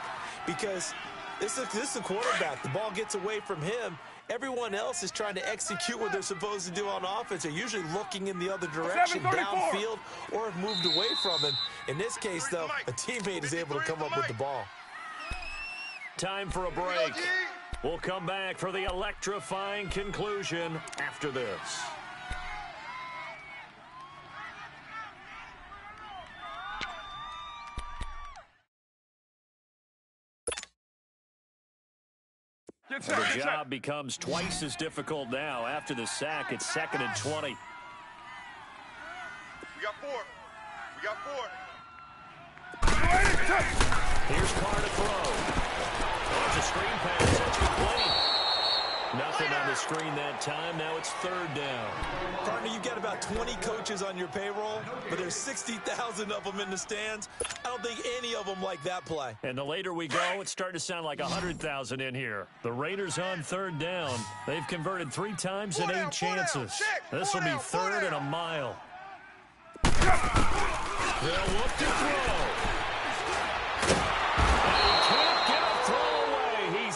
D: Because this is the quarterback. The ball gets away from him. Everyone else is trying to execute what they're supposed to do on offense. They're usually looking in the other direction, downfield, or have moved away from him. In this case, though, a teammate is able to come up with the ball.
A: Time for a break. We'll come back for the electrifying conclusion after this. The job becomes twice as difficult now. After the sack, it's 2nd and 20.
C: We got 4. We got 4.
A: Here's Carr to throw. It's a screen pass. That's complete. Nothing on the screen that time. Now it's 3rd down.
D: Partner, you've got about 20 coaches on your payroll, but there's 60,000 of them in the stands. I don't think any of them like that play.
A: And the later we go, it's starting to sound like 100,000 in here. The Raiders on 3rd down. They've converted 3 times in 8 chances. This will be 3rd and a mile. They'll look to throw.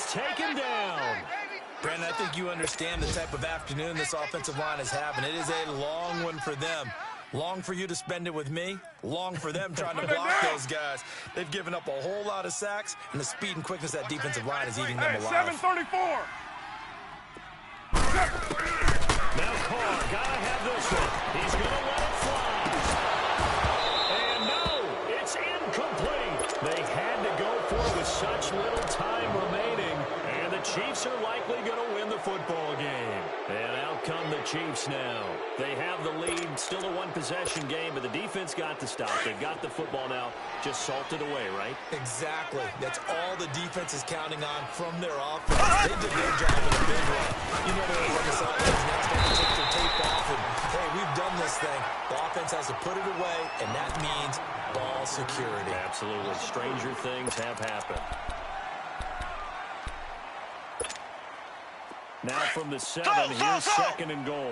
A: Taken down.
D: Brandon, I think you understand the type of afternoon this offensive line is having. It is a long one for them. Long for you to spend it with me. Long for them trying to block those guys. They've given up a whole lot of sacks, and the speed and quickness of that defensive line is eating them alive.
E: 7:34.
A: Now Carr, gotta have this one. He's gonna let it fly. And no, it's incomplete. They had to go for it with such little time remaining. And the Chiefs are likely going to win the football game. And out come the Chiefs now. They have the lead, still a one-possession game, but the defense got the stop. They got the football now, just salted away, right?
D: Exactly. That's all the defense is counting on from their offense. They did their job in a big one. You know they're going to sidelines next time to take their tape off and, hey, we've done this thing. The offense has to put it away, and that means ball security.
A: Absolutely. Stranger things have happened. Now from the 7, here's 2nd and goal.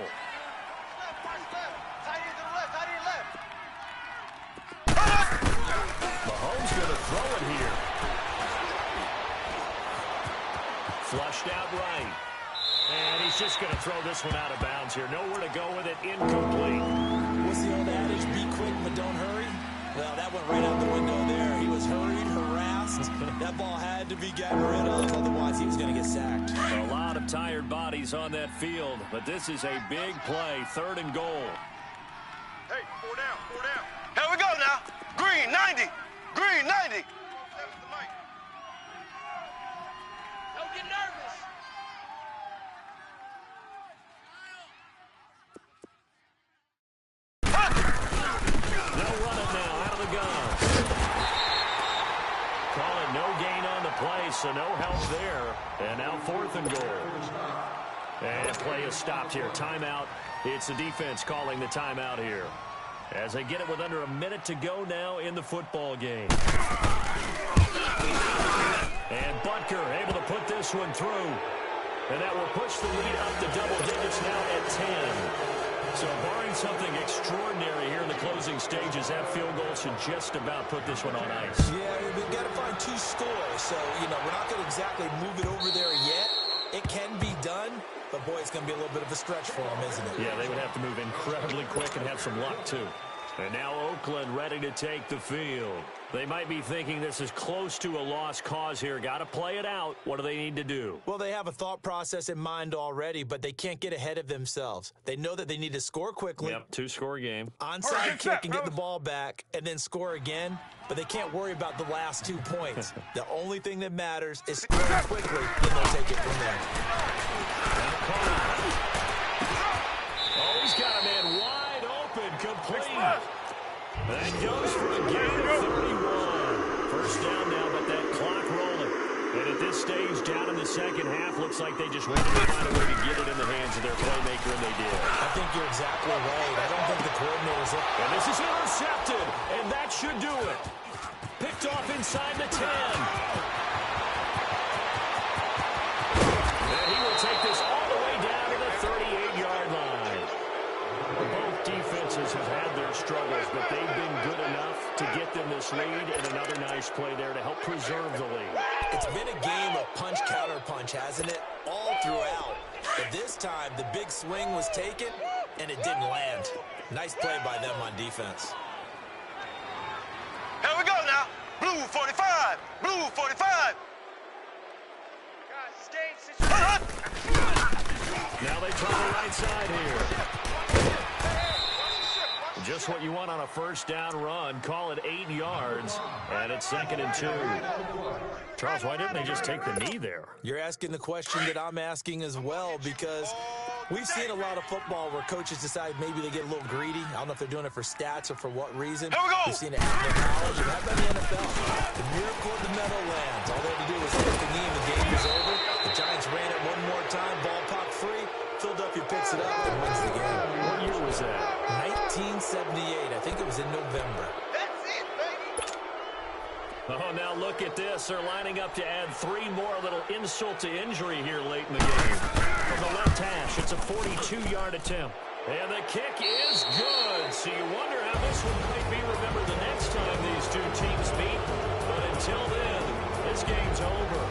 A: Mahomes going to throw it here. Flushed out right. And he's just going to throw this one out of bounds here. Nowhere to go with it. Incomplete.
D: What's the old adage? Be quick, but don't hurry. Well, that went right out the window there. He was hurried, harassed. That ball had to be gotten rid of. Otherwise, he was going to get sacked.
A: A lot of tired bodies on that field. But this is a big play. 3rd and goal.
C: Hey, 4 down, 4 down. Here we go now. Green, 90. Green, 90. Don't get nervous.
A: They'll run it now out of the gun. Call it no gain on the play, so no help there. And now 4th and goal. And play is stopped here. Timeout. It's the defense calling the timeout here. As they get it with under a minute to go now in the football game. And Butker able to put this one through. And that will push the lead up to double digits now at 10. So barring something extraordinary here in the closing stages, that field goal should just about put this one on ice.
D: Yeah, we've got to find 2 scores. So, we're not going to exactly move it over there yet. It can be done, but, boy, it's going to be a little bit of a stretch for them, isn't it?
A: Yeah, they would have to move incredibly quick and have some luck, too. And now Oakland ready to take the field. They might be thinking this is close to a lost cause here. Got to play it out. What do they need to do?
D: Well, they have a thought process in mind already, but they can't get ahead of themselves. They know that they need to score quickly.
A: Yep, 2-score game.
D: Onside kick and get the ball back and then score again, but they can't worry about the last 2 points. The only thing that matters is scoring quickly, and they'll take it from there.
A: Oh, he's got a man wide open, complete. That goes for a gain of 31. First down now, but that clock rolling. And at this stage, down in the second half, looks like they just wanted to find a way to get it in the hands of their playmaker, and they did.
D: I think you're exactly right. I don't think the coordinators look.
A: And this is intercepted, and that should do it. Picked off inside the 10. And he will take this all the way down to the 38-yard line. Both defenses have had their struggles, but they've been good enough to get them this lead, and another nice play there to help preserve the lead.
D: It's been a game of punch-counter-punch, hasn't it? All throughout. But this time, the big swing was taken, and it didn't land. Nice play by them on defense.
C: Here we go now. Blue 45. Blue 45.
A: Now they try the right side here. Just what you want on a first down run. Call it 8 yards, and it's 2nd and 2. Charles, why didn't they just take the knee there?
D: You're asking the question that I'm asking as well, because we've seen a lot of football where coaches decide maybe they get a little greedy. I don't know if they're doing it for stats or for what reason.
C: Here we go.
D: We've seen it happen in college, and how about the NFL? The miracle of the Meadowlands. All they had to do was hit the knee, and the game was over. The Giants ran it one more time, ball popped free. Philadelphia picks it up and wins the game.
A: What year was that?
D: 1978. I think it was in November.
C: That's it, baby.
A: Oh, now look at this. They're lining up to add 3 more, little insult to injury here late in the game. From the left hash, it's a 42-yard attempt. And the kick is good. So you wonder how this one might be remembered the next time these two teams meet. But until then, this game's over.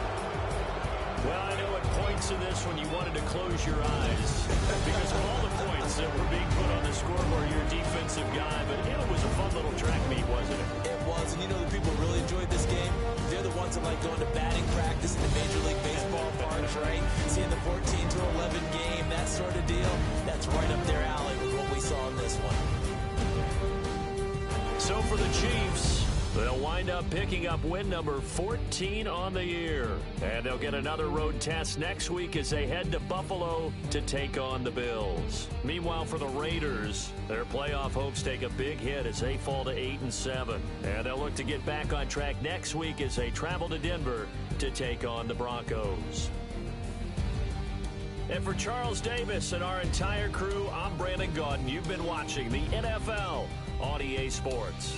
A: Well, I know at points in this one you wanted to close your eyes because of all the points that were being put on the scoreboard. You're a defensive guy, but it was a fun little track meet, wasn't it?
D: It was, and the people really enjoyed this game. They're the ones that like going to batting practice in the Major League Baseball parks, right? Seeing the 14-11 game, that sort of deal. That's right up their alley with what we saw in this one.
A: So for the Chiefs, they'll wind up picking up win number 14 on the year. And they'll get another road test next week as they head to Buffalo to take on the Bills. Meanwhile, for the Raiders, their playoff hopes take a big hit as they fall to 8-7. And they'll look to get back on track next week as they travel to Denver to take on the Broncos. And for Charles Davis and our entire crew, I'm Brandon Gaudin. You've been watching the NFL on EA Sports.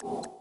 F: You